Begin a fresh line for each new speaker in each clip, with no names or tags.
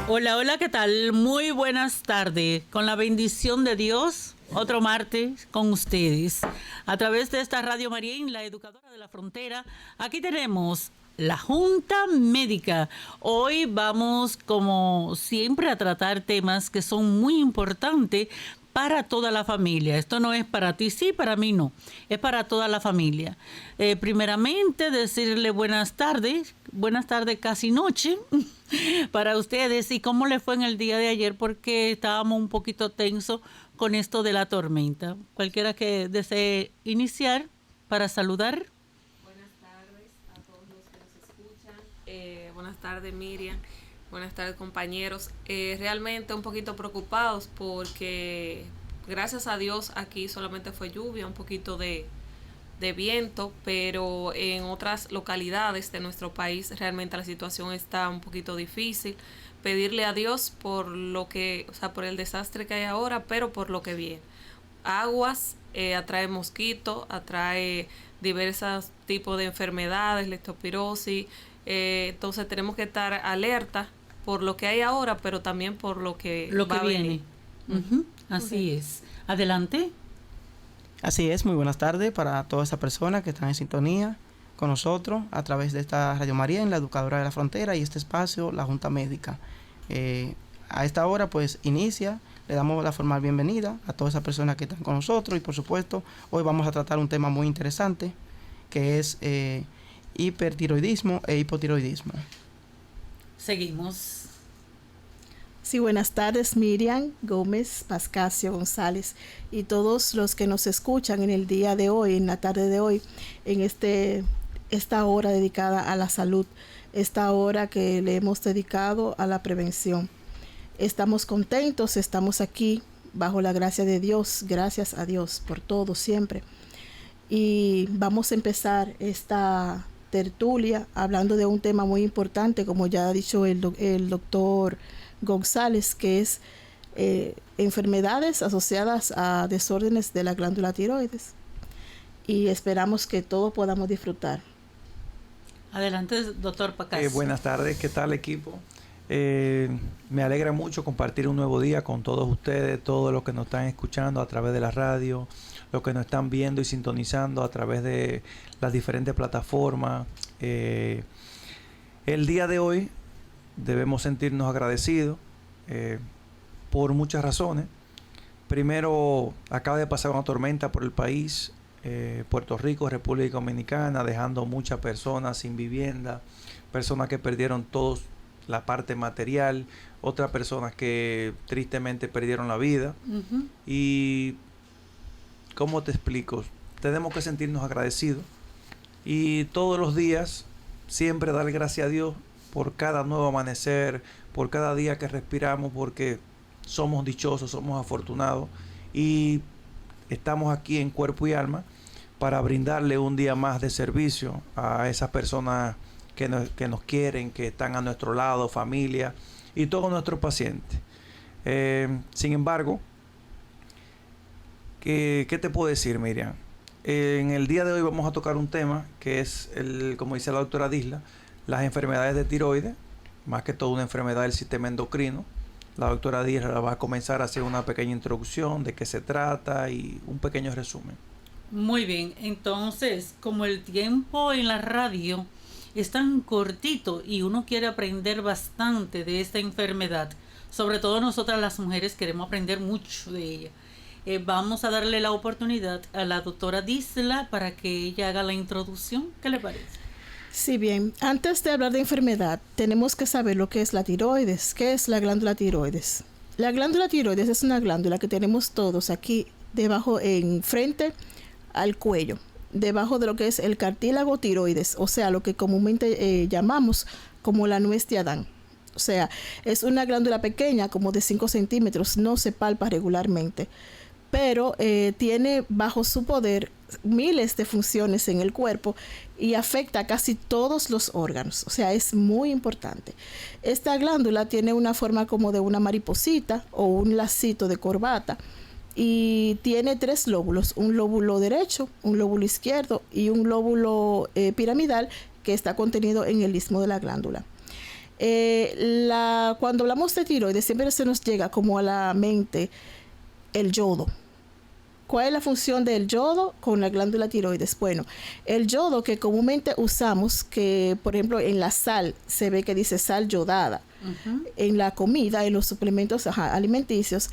Hola, hola, ¿qué tal? Muy buenas tardes. Con la bendición de Dios, otro martes con ustedes. A través de esta Radio María, la educadora de la frontera, aquí tenemos la Junta Médica. Hoy vamos, como siempre, a tratar temas que son muy importantes para toda la familia. Esto no es para ti sí, para mí no. Es para toda la familia. Primeramente, decirle buenas tardes casi noche, para ustedes. ¿Y cómo le fue en el día de ayer? Porque estábamos un poquito tensos con esto de la tormenta. Cualquiera que desee iniciar para saludar.
Buenas tardes a todos los que nos escuchan. Buenas tardes, Miriam. Buenas tardes, compañeros. Realmente un poquito preocupados porque gracias a Dios aquí solamente fue lluvia, un poquito de viento, pero en otras localidades de nuestro país realmente la situación está un poquito difícil. Pedirle a Dios por lo que, o sea, por el desastre que hay ahora, pero por lo que viene. Aguas, atrae mosquitos, atrae diversos tipos de enfermedades, leptospirosis. Entonces tenemos que estar alerta por lo que hay ahora, pero también por lo que va a
viene.
venir.
Así es. Adelante.
Así es, muy buenas tardes para todas esas personas que están en sintonía con nosotros a través de esta Radio María, en la Educadora de la Frontera, y este espacio, la Junta Médica. A esta hora pues inicia, le damos la formal bienvenida a todas esas personas que están con nosotros, y por supuesto hoy vamos a tratar un tema muy interesante que es hipertiroidismo e hipotiroidismo.
Seguimos.
Sí, buenas tardes, Miriam Gómez, Pascasio González y todos los que nos escuchan en el día de hoy, en la tarde de hoy, en esta hora dedicada a la salud, esta hora que le hemos dedicado a la prevención. Estamos contentos, estamos aquí bajo la gracia de Dios, gracias a Dios por todo siempre. Y vamos a empezar esta tertulia hablando de un tema muy importante, como ya ha dicho el doctor González, que es enfermedades asociadas a desórdenes de la glándula tiroides, y esperamos que todos podamos disfrutar.
Adelante, doctor Pacas.
Buenas tardes, ¿qué tal, equipo? Me alegra mucho compartir un nuevo día con todos ustedes, todos los que nos están escuchando a través de la radio, los que nos están viendo y sintonizando a través de las diferentes plataformas. El día de hoy debemos sentirnos agradecidos por muchas razones. Primero, acaba de pasar una tormenta por el país, Puerto Rico, República Dominicana, dejando muchas personas sin vivienda, personas que perdieron toda la parte material, otras personas que tristemente perdieron la vida. Y, ¿cómo te explico? Tenemos que sentirnos agradecidos y todos los días siempre dar gracias a Dios por cada nuevo amanecer, por cada día que respiramos, porque somos dichosos, somos afortunados y estamos aquí en cuerpo y alma para brindarle un día más de servicio a esas personas que nos quieren, que están a nuestro lado, familia y todos nuestros pacientes. Sin embargo, ¿qué te puedo decir, Miriam? En el día de hoy vamos a tocar un tema que es, como dice la doctora Disla, las enfermedades de tiroides, más que todo una enfermedad del sistema endocrino. La doctora Díaz va a comenzar a hacer una pequeña introducción de qué se trata y un pequeño resumen.
Muy bien, entonces, como el tiempo en la radio es tan cortito y uno quiere aprender bastante de esta enfermedad, sobre todo nosotras las mujeres queremos aprender mucho de ella. Vamos a darle la oportunidad a la doctora Disla para que ella haga la introducción. ¿Qué le parece?
Sí, bien. Antes de hablar de enfermedad, tenemos que saber lo que es la tiroides. ¿Qué es la glándula tiroides? La glándula tiroides es una glándula que tenemos todos aquí debajo, en frente al cuello, debajo de lo que es el cartílago tiroides, o sea, lo que comúnmente llamamos como la nuez de Adán. O sea, es una glándula pequeña, como de 5 centímetros, no se palpa regularmente, pero tiene bajo su poder miles de funciones en el cuerpo y afecta a casi todos los órganos. O sea, es muy importante. Esta glándula tiene una forma como de una mariposita o un lacito de corbata y tiene 3 lóbulos, un lóbulo derecho, un lóbulo izquierdo y un lóbulo piramidal que está contenido en el istmo de la glándula. Cuando hablamos de tiroides, siempre se nos llega como a la mente el yodo. ¿Cuál es la función del yodo con la glándula tiroides? Bueno, el yodo que comúnmente usamos, que por ejemplo en la sal se ve que dice sal yodada, en la comida, en los suplementos alimenticios,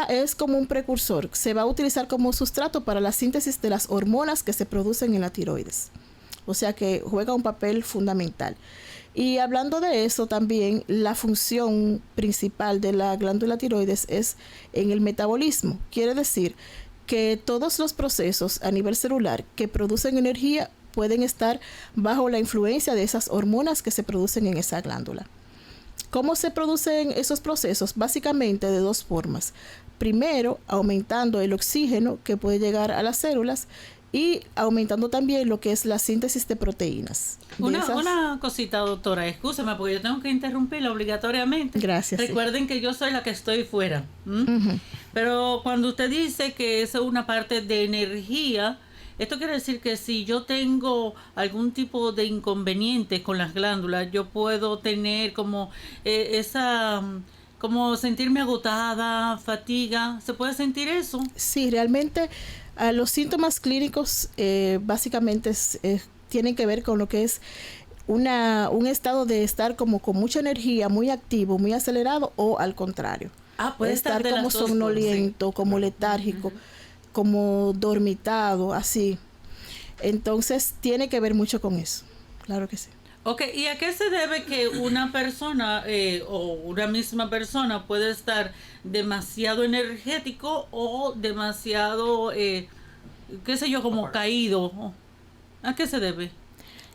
es como un precursor, se va a utilizar como sustrato para la síntesis de las hormonas que se producen en la tiroides. O sea que juega un papel fundamental. Y hablando de eso también, la función principal de la glándula tiroides es en el metabolismo. Quiere decir que todos los procesos a nivel celular que producen energía pueden estar bajo la influencia de esas hormonas que se producen en esa glándula. ¿Cómo se producen esos procesos? Básicamente de dos formas. Primero, aumentando el oxígeno que puede llegar a las células y aumentando también lo que es la síntesis de proteínas.
Una cosita, doctora, escúchame porque yo tengo que interrumpirla obligatoriamente.
Gracias.
Recuerden que yo soy la que estoy fuera. Pero cuando usted dice que es una parte de energía, esto quiere decir que si yo tengo algún tipo de inconveniente con las glándulas, yo puedo tener como como sentirme agotada, fatiga. ¿Se puede sentir eso?
Sí, realmente los síntomas clínicos básicamente tienen que ver con lo que es un estado de estar como con mucha energía, muy activo, muy acelerado, o al contrario.
Puede estar
como somnoliento, como letárgico, como dormitado, así. Entonces tiene que ver mucho con eso, claro que sí.
Ok, ¿y a qué se debe que una persona o una misma persona puede estar demasiado energético o demasiado, qué sé yo, como caído? ¿A qué se debe?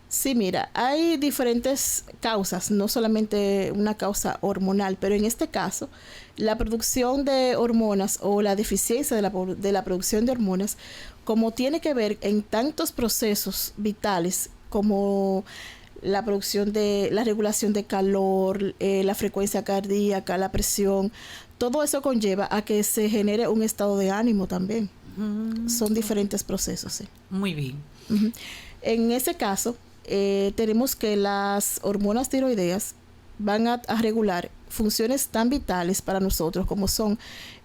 Sí, mira, hay diferentes causas, no solamente una causa hormonal, pero en este caso, la producción de hormonas o la deficiencia de la producción de hormonas, como tiene que ver en tantos procesos vitales como la producción de la regulación de calor, la frecuencia cardíaca, la presión, todo eso conlleva a que se genere un estado de ánimo también. Son diferentes procesos, sí.
Muy bien.
En ese caso, tenemos que las hormonas tiroideas van a regular funciones tan vitales para nosotros como son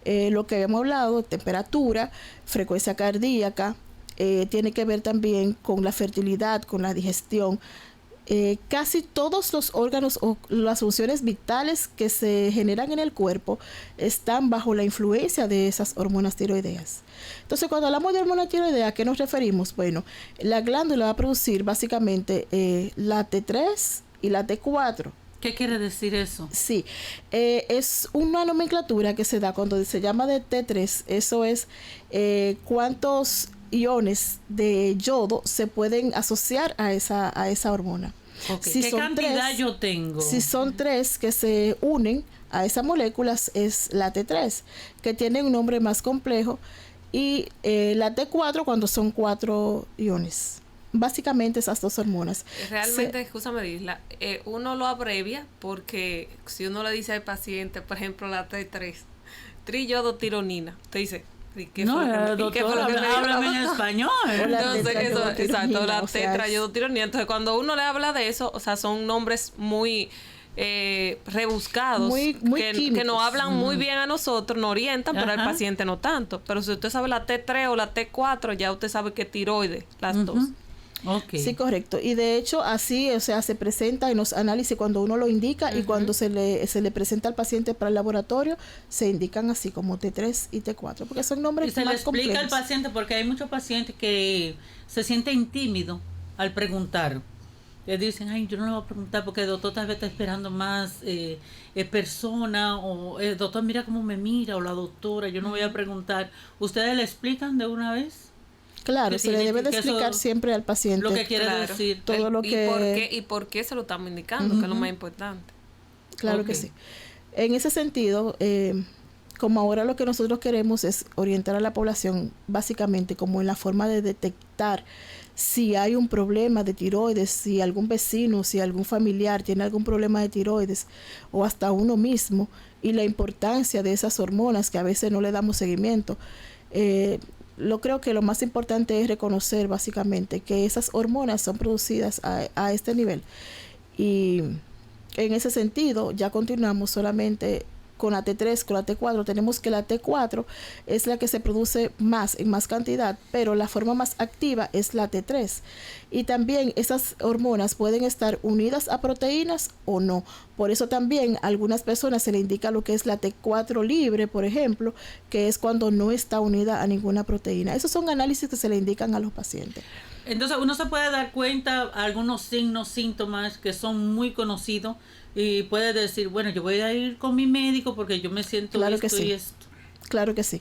lo que habíamos hablado, temperatura, frecuencia cardíaca, tiene que ver también con la fertilidad, con la digestión. Casi todos los órganos o las funciones vitales que se generan en el cuerpo están bajo la influencia de esas hormonas tiroideas. Entonces, cuando hablamos de hormona tiroidea, ¿a qué nos referimos? Bueno, la glándula va a producir básicamente la T3 y la T4.
¿Qué quiere decir eso?
Sí, es una nomenclatura que se da cuando se llama de T3. Eso es cuántos iones de yodo se pueden asociar a esa hormona.
Okay. ¿Qué cantidad yo tengo?
Si son 3 que se unen a esas moléculas, es la T3, que tiene un nombre más complejo, y la T4 cuando son 4 iones. Básicamente esas dos hormonas.
Realmente, escúchame, Isla, uno lo abrevia porque si uno le dice al paciente, por ejemplo, la T3, triyodotironina, te dice...
doctora, háblame en español.
Entonces, exacto, la tetrayodotironina. Entonces, cuando uno le habla de eso, o sea, son nombres muy rebuscados,
muy
que nos hablan muy bien a nosotros, nos orientan, pero al paciente no tanto. Pero si usted sabe la T3 o la T4, ya usted sabe que tiroides, las dos.
Okay. Sí, correcto. Y de hecho así, o sea, se presenta en los análisis cuando uno lo indica y cuando se le presenta al paciente para el laboratorio, se indican así como T3 y T4, porque son nombres más complejos. Y se le explica
al paciente, porque hay muchos pacientes que se sienten tímidos al preguntar. Le dicen, ay, yo no le voy a preguntar porque el doctor tal vez está esperando más persona, o el doctor mira cómo me mira, o la doctora, yo no voy a preguntar. ¿Ustedes le explican de una vez?
Claro, se le debe de explicar siempre al paciente
lo que quiere decir,
todo lo que...
¿Y por qué se lo estamos indicando? Que es lo más importante.
Claro que sí. En ese sentido, como ahora lo que nosotros queremos es orientar a la población básicamente como en la forma de detectar si hay un problema de tiroides, si algún vecino, si algún familiar tiene algún problema de tiroides o hasta uno mismo, y la importancia de esas hormonas que a veces no le damos seguimiento. Creo que lo más importante es reconocer básicamente que esas hormonas son producidas a este nivel y en ese sentido, ya continuamos solamente con la T3, con la T4. Tenemos que la T4 es la que se produce más, en más cantidad, pero la forma más activa es la T3. Y también esas hormonas pueden estar unidas a proteínas o no. Por eso también a algunas personas se le indica lo que es la T4 libre, por ejemplo, que es cuando no está unida a ninguna proteína. Esos son análisis que se le indican a los pacientes.
Entonces uno se puede dar cuenta algunos signos, síntomas que son muy conocidos y puede decir, bueno, yo voy a ir con mi médico porque yo me siento
Claro
esto
que sí.
y esto.
Claro que sí.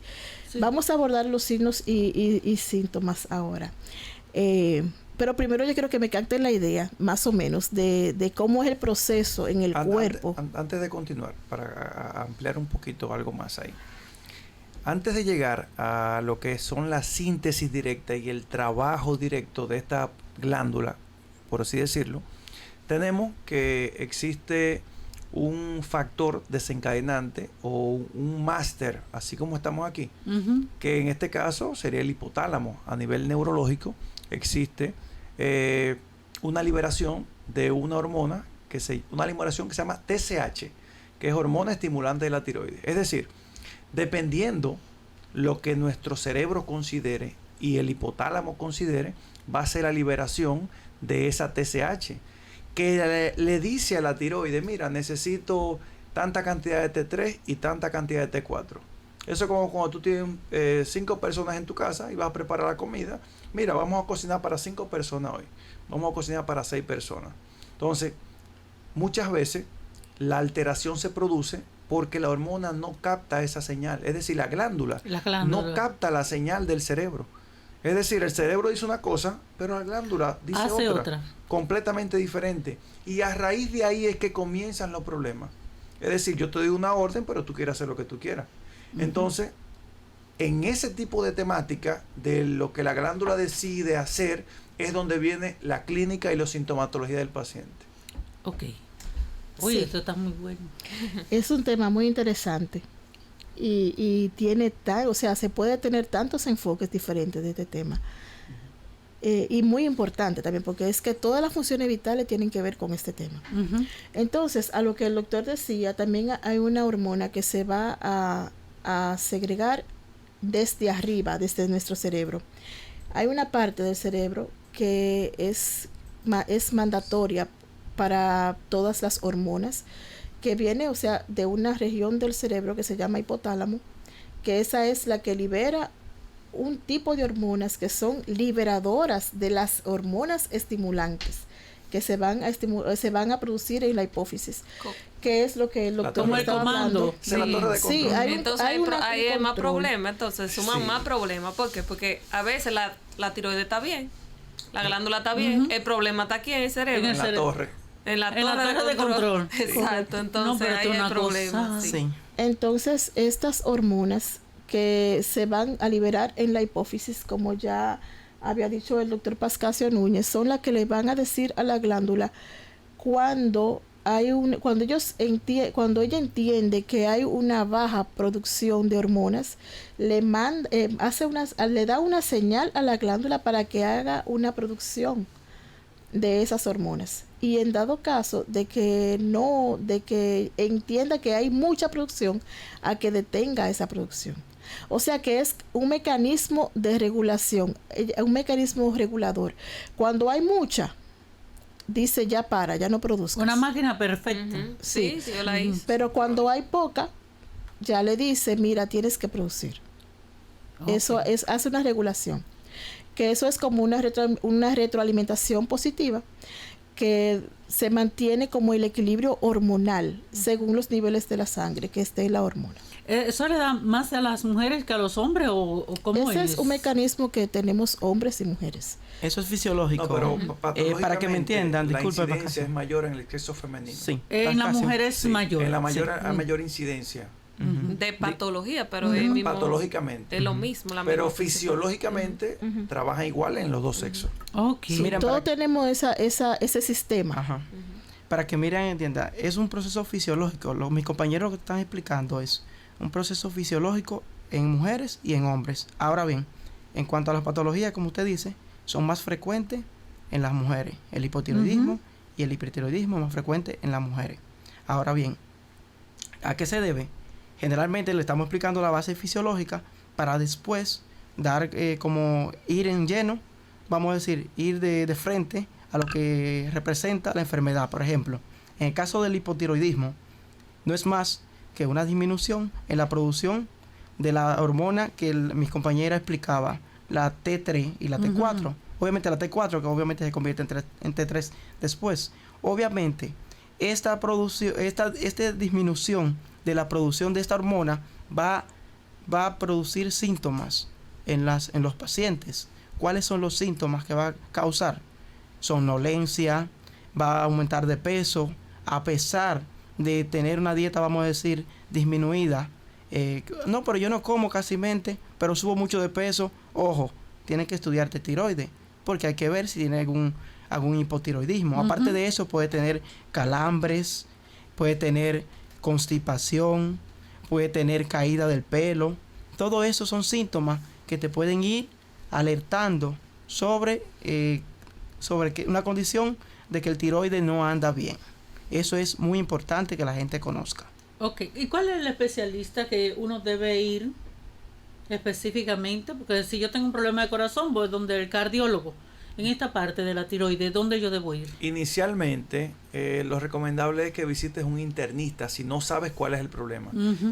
Sí.
Vamos a abordar los signos y síntomas ahora. Pero primero yo quiero que me capten la idea, más o menos, de cómo es el proceso en el cuerpo.
Antes de continuar, para ampliar un poquito algo más ahí. Antes de llegar a lo que son la síntesis directa y el trabajo directo de esta glándula, por así decirlo, tenemos que existe un factor desencadenante o un máster, así como estamos aquí, que en este caso sería el hipotálamo. A nivel neurológico existe una liberación de una hormona, una liberación que se llama TSH, que es hormona estimulante de la tiroides. Es decir, dependiendo lo que nuestro cerebro considere y el hipotálamo considere, va a ser la liberación de esa TSH, que le dice a la tiroides, mira, necesito tanta cantidad de T3 y tanta cantidad de T4. Eso es como cuando tú tienes 5 personas en tu casa y vas a preparar la comida. Mira, vamos a cocinar para 5 personas hoy. Vamos a cocinar para 6 personas. Entonces, muchas veces la alteración se produce porque la hormona no capta esa señal. Es decir, la glándula no capta la señal del cerebro. Es decir, el cerebro dice una cosa, pero la glándula dice otra, completamente diferente. Y a raíz de ahí es que comienzan los problemas. Es decir, yo te doy una orden, pero tú quieres hacer lo que tú quieras. Entonces, en ese tipo de temática, de lo que la glándula decide hacer, es donde viene la clínica y la sintomatología del paciente.
Ok. Uy,
Sí.
esto está muy bueno.
Es un tema muy interesante y tiene o sea, se puede tener tantos enfoques diferentes de este tema. Y muy importante también, porque es que todas las funciones vitales tienen que ver con este tema. Entonces, a lo que el doctor decía, también hay una hormona que se va a segregar desde arriba, desde nuestro cerebro. Hay una parte del cerebro que es mandatoria para todas las hormonas, que viene, o sea, de una región del cerebro que se llama hipotálamo, que esa es la que libera un tipo de hormonas que son liberadoras de las hormonas estimulantes que se van a producir en la hipófisis, que es lo que el doctor
Como el
estaba
comando.
hablando.
Sí, la torre de control.
Sí,
Entonces hay más
control.
problemas, entonces suman
Sí.
más problemas. ¿Por qué? Porque a veces la tiroides está bien, la glándula está bien, el problema está aquí en el cerebro.
En
En la
cerebro.
torre.
En la
En la torre de control.
Exacto, entonces
pero
ahí
esto es
hay
una
problemas.
cosa.
Sí.
Sí.
Entonces, estas hormonas que se van a liberar en la hipófisis, como ya había dicho el doctor Pascasio Núñez, son las que le van a decir a la glándula cuando ella entiende que hay una baja producción de hormonas, le da una señal a la glándula para que haga una producción de esas hormonas. Y en dado caso de que entienda que hay mucha producción, a que detenga esa producción. O sea que es un mecanismo de regulación, un mecanismo regulador. Cuando hay mucha, dice ya no produzcas.
Una máquina perfecta.
Sí, yo la hice.
Pero cuando hay poca, ya le dice, mira, tienes que producir.
Ok.
Eso hace una regulación. Que eso es como una retroalimentación positiva que se mantiene como el equilibrio hormonal según los niveles de la sangre que esté la hormona.
¿Eso le da más a las mujeres que a los hombres o cómo
Ese es un mecanismo que tenemos hombres y mujeres.
Eso es fisiológico.
No, pero
Para que me entiendan,
la
disculpe.
incidencia es mayor en el sexo femenino.
Sí.
En las
Pascasio.
mujeres
Sí,
mayor.
En la mayor,
Sí.
a mayor incidencia.
De patología, pero es mismo,
Patológicamente.
es lo mismo.
Pero
misma
fisiológicamente trabajan igual en los dos sexos.
Ok.
Sí. Miren,
Todos
para-
tenemos ese sistema.
Ajá. Para que miren y entiendan, es un proceso fisiológico. Mis compañeros que están explicando es un proceso fisiológico en mujeres y en hombres. Ahora bien, en cuanto a las patologías, como usted dice, son más frecuentes en las mujeres. El hipotiroidismo y el hipertiroidismo más frecuente en las mujeres. Ahora bien, ¿a qué se debe? Generalmente le estamos explicando la base fisiológica para después dar como ir en lleno, vamos a decir, ir de frente a lo que representa la enfermedad. Por ejemplo, en el caso del hipotiroidismo, no es más que una disminución en la producción de la hormona que mi compañera explicaba, la T3 y la T4. Obviamente la T4, que obviamente se convierte en T3 después. Obviamente, esta disminución de la producción de esta hormona va a producir síntomas en los pacientes. ¿Cuáles son los síntomas que va a causar? Somnolencia, va a aumentar de peso, a pesar de tener una dieta, vamos a decir, disminuida. No, pero yo no como casi mente, pero subo mucho de peso. Ojo, tienes que estudiarte tiroides, porque hay que ver si tiene algún hipotiroidismo. Aparte de eso, puede tener calambres, puede tener constipación, puede tener caída del pelo. Todo eso son síntomas que te pueden ir alertando sobre una condición de que el tiroides no anda bien. Eso es muy importante que la gente conozca.
Ok, ¿y cuál es el especialista que uno debe ir específicamente? Porque si yo tengo un problema de corazón, voy donde el cardiólogo. En esta parte de la tiroides, ¿dónde yo debo ir?
Inicialmente, lo recomendable es que visites un internista si no sabes cuál es el problema.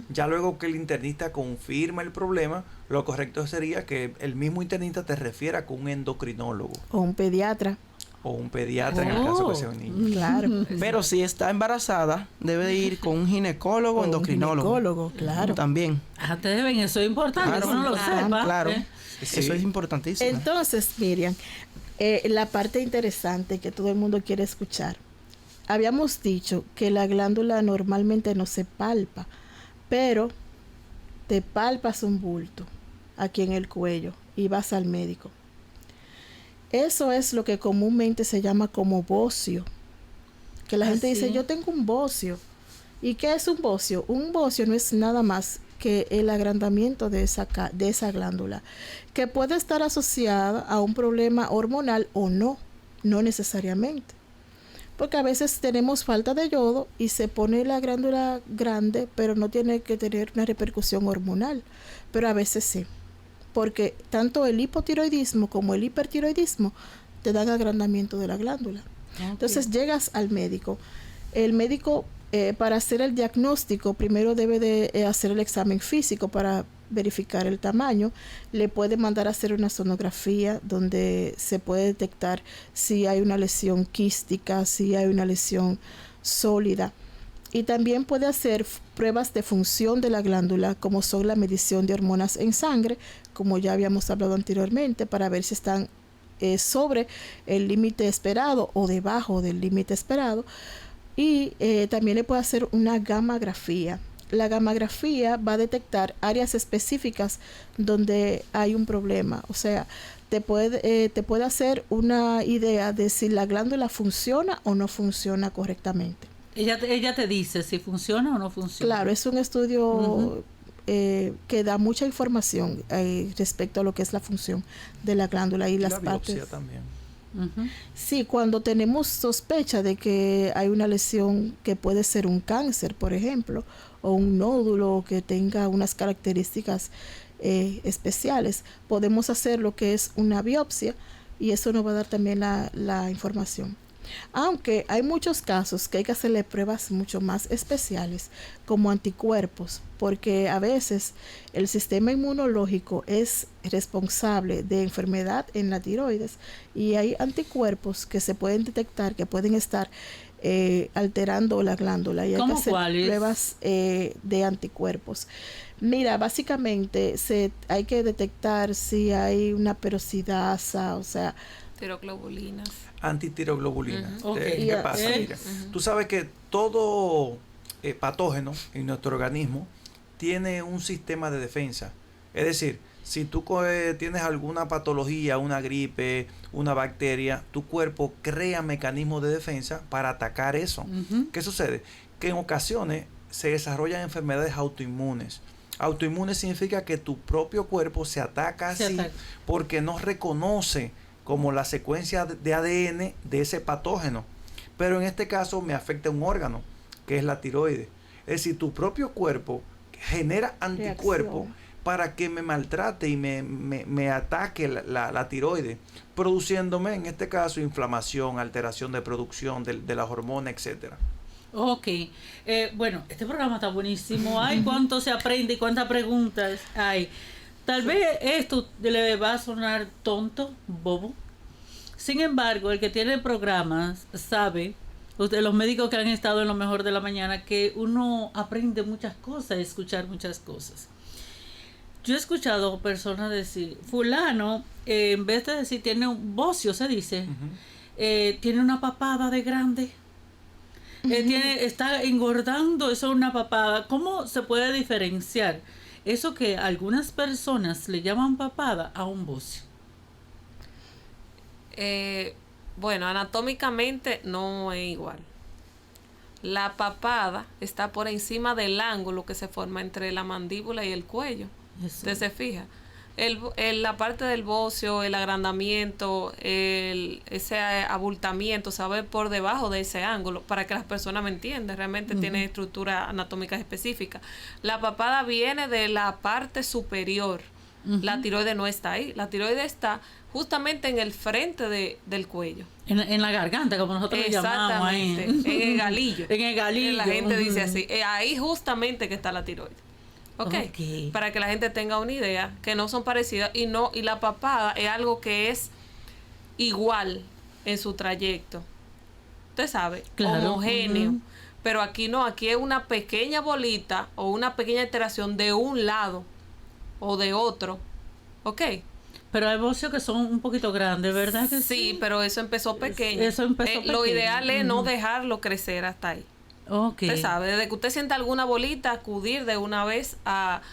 Ya luego que el internista confirma el problema, lo correcto sería que el mismo internista te refiera con un endocrinólogo.
O un pediatra.
O un pediatra en el caso que sea un niño.
Claro.
Pero si está embarazada, debe de ir con un ginecólogo o endocrinólogo.
Un ginecólogo, claro.
También.
Ustedes ven, eso es importante,
Claro,
eso no lo sepa.
Claro.
Sí.
Eso es importantísimo.
Entonces, Miriam, la parte interesante que todo el mundo quiere escuchar. Habíamos dicho que la glándula normalmente no se palpa, pero te palpas un bulto aquí en el cuello y vas al médico. Eso es lo que comúnmente se llama como bocio. Que la gente dice, yo tengo un bocio. ¿Y qué es un bocio? Un bocio no es nada más que el agrandamiento de esa glándula, que puede estar asociada a un problema hormonal o no necesariamente. Porque a veces tenemos falta de yodo y se pone la glándula grande, pero no tiene que tener una repercusión hormonal. Pero a veces sí. Porque tanto el hipotiroidismo como el hipertiroidismo te dan agrandamiento de la glándula. Okay. Entonces llegas al médico. El médico, para hacer el diagnóstico, primero debe de hacer el examen físico para verificar el tamaño. Le puede mandar a hacer una sonografía donde se puede detectar si hay una lesión quística, si hay una lesión sólida. Y también puede hacer pruebas de función de la glándula, como son la medición de hormonas en sangre, como ya habíamos hablado anteriormente, para ver si están sobre el límite esperado o debajo del límite esperado. Y también le puede hacer una gammagrafía. La gammagrafía va a detectar áreas específicas donde hay un problema. O sea, te puede hacer una idea de si la glándula funciona o no funciona correctamente.
Ella te dice si funciona o no funciona.
Claro, es un estudio que da mucha información respecto a lo que es la función de la glándula y las partes.
Biopsia también.
Sí, cuando tenemos sospecha de que hay una lesión que puede ser un cáncer, por ejemplo, o un nódulo que tenga unas características especiales, podemos hacer lo que es una biopsia y eso nos va a dar también la información. Aunque hay muchos casos que hay que hacerle pruebas mucho más especiales, como anticuerpos, porque a veces el sistema inmunológico es responsable de enfermedad en la tiroides y hay anticuerpos que se pueden detectar, que pueden estar alterando la glándula y hay que hacer pruebas de anticuerpos. Mira, básicamente hay que detectar si hay una peroxidasa, o sea,
Tiroglobulinas.
Antitiroglobulina.
Okay.
¿Qué pasa? Mira, tú sabes que todo patógeno en nuestro organismo tiene un sistema de defensa. Es decir, si tú tienes alguna patología, una gripe, una bacteria, tu cuerpo crea mecanismos de defensa para atacar eso. ¿Qué sucede? Que en ocasiones se desarrollan enfermedades autoinmunes. Autoinmune significa que tu propio cuerpo se ataca porque no reconoce como la secuencia de ADN de ese patógeno. Pero en este caso me afecta un órgano. que es la tiroides. Es decir, tu propio cuerpo genera anticuerpos para que me maltrate y me ataque la tiroides, produciéndome, en este caso, inflamación, alteración de producción de las hormonas, etcétera.
Ok. Bueno, este programa está buenísimo. Ay, cuánto se aprende y cuántas preguntas hay. Tal vez esto le va a sonar tonto, bobo. Sin embargo, el que tiene programas sabe, los médicos que han estado en lo mejor de la mañana, que uno aprende muchas cosas, escuchar muchas cosas. Yo he escuchado personas decir, fulano, en vez de decir tiene un bocio, se dice, tiene una papada de grande. Está engordando, eso es una papada. ¿Cómo se puede diferenciar eso que algunas personas le llaman papada a un bocio?
Bueno, anatómicamente no es igual. La papada está por encima del ángulo que se forma entre la mandíbula y el cuello. Usted se fija. La parte del bocio, el agrandamiento, ese abultamiento se va a ver por debajo de ese ángulo para que las personas me entiendan. Realmente tiene estructura anatómica específica. La papada viene de la parte superior. La tiroides no está ahí. La tiroides está justamente en el frente del cuello. En
la garganta, como nosotros le llamamos.
Exactamente. En el galillo.
En el galillo.
La gente dice así. Ahí justamente que está la tiroides. Okay. Para que la gente tenga una idea que no son parecidas y la papada es algo que es igual en su trayecto. Usted sabe, claro, homogéneo. Pero aquí no, aquí es una pequeña bolita o una pequeña alteración de un lado o de otro. ¿Ok?
Pero hay bocios que son un poquito grandes, ¿verdad? Que
sí, pero eso empezó pequeño. Lo ideal es no dejarlo crecer hasta ahí.
Okay.
Usted sabe, desde que usted sienta alguna bolita, acudir de una vez a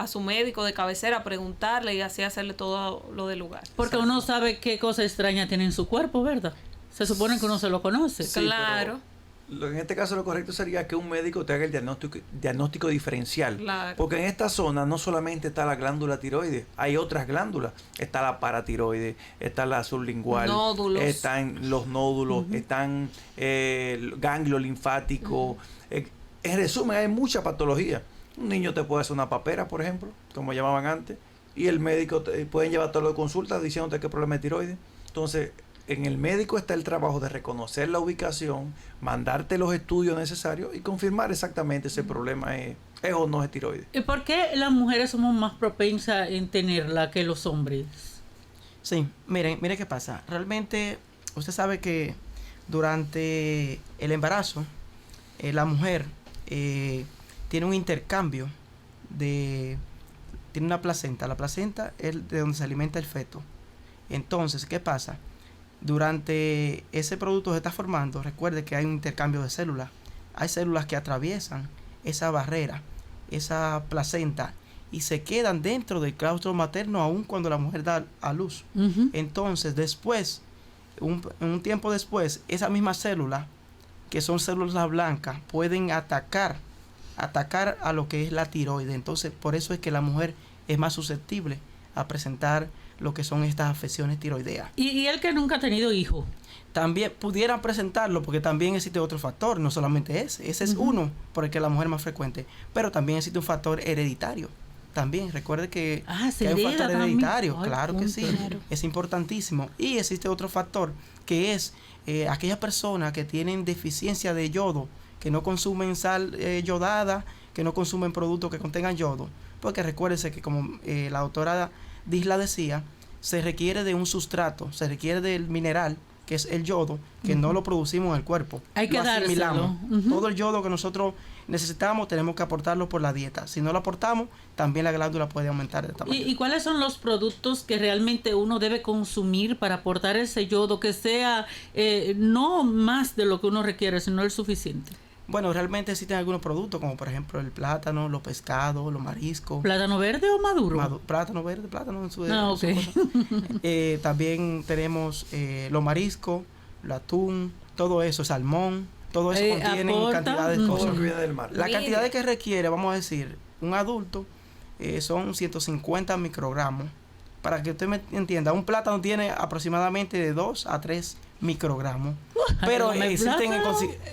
su médico de cabecera, preguntarle y así hacerle todo lo del lugar.
Porque uno sabe qué cosa extraña tiene en su cuerpo, ¿verdad? Se supone que uno se lo conoce.
Sí, claro.
En este caso lo correcto sería que un médico te haga el diagnóstico diferencial.
Claro.
Porque en esta zona no solamente está la glándula tiroides, hay otras glándulas. Está la paratiroides, está la sublingual,
nódulos.
Están los nódulos, están el ganglio linfático. En resumen, hay mucha patología. Un niño te puede hacer una papera, por ejemplo, como llamaban antes, y el médico pueden llevar todo lo de consulta diciéndote qué problema es tiroides. Entonces, en el médico está el trabajo de reconocer la ubicación, mandarte los estudios necesarios y confirmar exactamente si el problema es o no es tiroides.
¿Y por qué las mujeres somos más propensas en tenerla que los hombres?
Sí, mire qué pasa. Realmente, usted sabe que durante el embarazo, la mujer tiene un intercambio tiene una placenta. La placenta es de donde se alimenta el feto. Entonces, ¿qué pasa? Durante ese producto se está formando, recuerde que hay un intercambio de células. Hay células que atraviesan esa barrera, esa placenta, y se quedan dentro del claustro materno aún cuando la mujer da a luz. Entonces, después, un tiempo después, esa misma célula, que son células blancas, pueden atacar a lo que es la tiroides. Entonces, por eso es que la mujer es más susceptible a presentar lo que son estas afecciones tiroideas.
¿Y el que nunca ha tenido hijos?
También pudieran presentarlo, porque también existe otro factor, no solamente ese es uno por el que la mujer es más frecuente, pero también existe un factor hereditario. También, recuerde que hay un factor hereditario, claro que sí, claro. Es importantísimo. Y existe otro factor, que es aquellas personas que tienen deficiencia de yodo, que no consumen sal yodada, que no consumen productos que contengan yodo, porque recuérdese que como la doctora Disla decía, se requiere de un sustrato, se requiere del mineral, que es el yodo, que no lo producimos en el cuerpo.
Hay que dárselo.
Todo el yodo que nosotros necesitamos tenemos que aportarlo por la dieta. Si no lo aportamos, también la glándula puede aumentar de tamaño.
¿Y cuáles son los productos que realmente uno debe consumir para aportar ese yodo, que sea no más de lo que uno requiere, sino el suficiente?
Bueno, realmente existen algunos productos, como por ejemplo el plátano, los pescados, los mariscos.
¿Plátano verde o maduro?
Plátano verde, plátano en su... también tenemos los mariscos, el atún, todo eso, salmón, todo eso contiene cantidades de cosas. La cantidad que requiere, vamos a decir, un adulto son 150 microgramos. Para que usted me entienda, un plátano tiene aproximadamente de 2 a 3 microgramos. Pero existen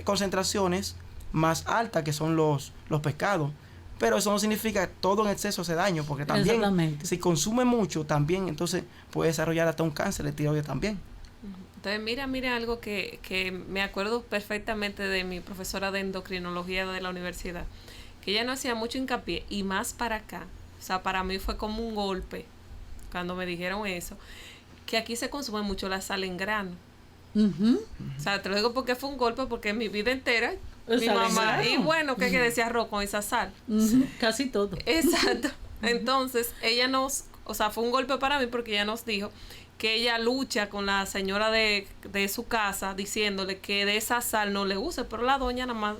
concentraciones más alta, que son los pescados. Pero eso no significa que todo en exceso hace daño, porque también si consume mucho, también entonces puede desarrollar hasta un cáncer de tiroides también.
Entonces, mira algo que me acuerdo perfectamente de mi profesora de endocrinología de la universidad, que ella no hacía mucho hincapié, y más para acá, o sea, para mí fue como un golpe cuando me dijeron eso, que aquí se consume mucho la sal en grano. O sea, te lo digo porque fue un golpe, porque en mi vida entera mi mamá, y bueno, ¿qué decía arroz con esa sal?
Casi todo.
Exacto. Entonces, o sea, fue un golpe para mí, porque ella nos dijo que ella lucha con la señora de su casa, diciéndole que de esa sal no le use, pero la doña nada más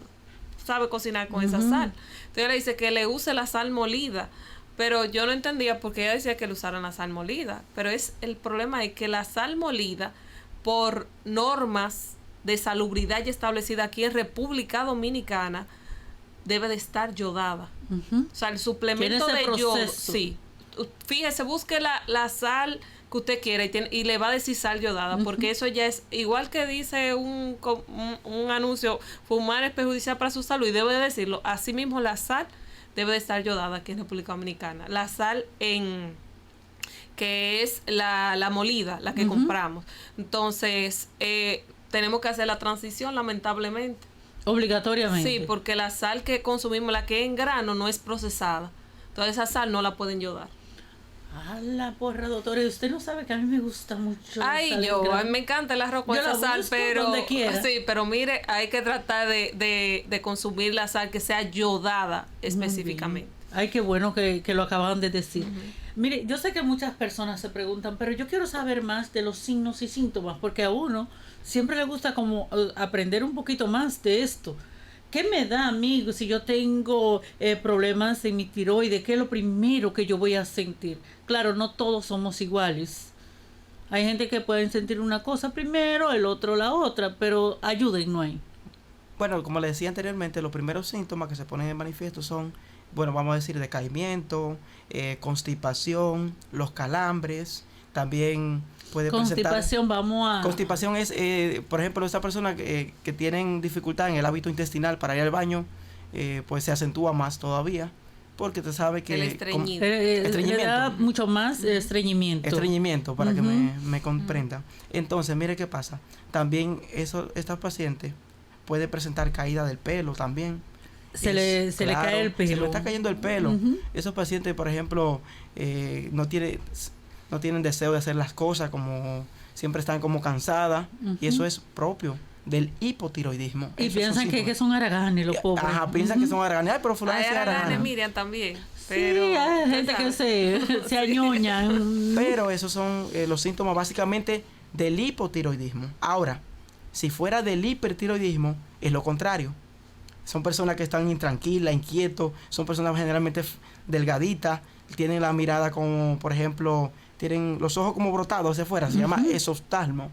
sabe cocinar con esa sal. Entonces ella le dice que le use la sal molida, pero yo no entendía por qué ella decía que le usaran la sal molida, pero el problema es que la sal molida, por normas de salubridad ya establecida aquí en República Dominicana, debe de estar yodada. O sea, el suplemento de yodo, sí. Fíjese, busque la sal que usted quiera y le va a decir sal yodada, porque eso ya es, igual que dice un anuncio, fumar es perjudicial para su salud, y debe de decirlo. Así mismo la sal debe de estar yodada aquí en República Dominicana. La sal que es la molida, la que compramos. Entonces, tenemos que hacer la transición, lamentablemente.
Obligatoriamente.
Sí, porque la sal que consumimos, la que es en grano, no es procesada. Entonces esa sal no la pueden yodar.
A la porra, doctora, usted no sabe que a mí me gusta mucho.
A mí me encanta el arroz con esa sal, pero
donde quiera.
Sí, pero mire, hay que tratar de consumir la sal que sea yodada específicamente.
Ay, qué bueno que lo acaban de decir. Mire, yo sé que muchas personas se preguntan, pero yo quiero saber más de los signos y síntomas, porque a uno siempre le gusta como aprender un poquito más de esto. ¿Qué me da a mí si yo tengo problemas en mi tiroides? ¿Qué es lo primero que yo voy a sentir? Claro, no todos somos iguales. Hay gente que pueden sentir una cosa primero, el otro la otra, pero ayúdennos ahí.
Bueno, como le decía anteriormente, los primeros síntomas que se ponen en manifiesto son, bueno, vamos a decir decaimiento, constipación, los calambres, también puede
constipación,
Constipación es, por ejemplo, esta persona que tienen dificultad en el hábito intestinal para ir al baño, pues se acentúa más todavía, porque usted sabe que...
El estreñimiento.
Le da mucho más estreñimiento.
Estreñimiento, para que me comprenda. Entonces, mire qué pasa. También estas pacientes pueden presentar caída del pelo también.
Se le cae el pelo.
Se le está cayendo el pelo. Esos pacientes, por ejemplo, no tienen deseo de hacer las cosas, como siempre están como cansadas, y eso es propio del hipotiroidismo.
Y piensan que son haraganes los pobres.
Ajá, piensan que son haraganes. Ay, pero fulano es haraganes.
Miriam también.
Pero sí, hay gente que se añoña.
Pero esos son los síntomas básicamente del hipotiroidismo. Ahora, si fuera del hipertiroidismo, es lo contrario. Son personas que están intranquilas, inquietos, son personas generalmente delgaditas, tienen la mirada como, por ejemplo, tienen los ojos como brotados hacia afuera, se llama esoftalmo.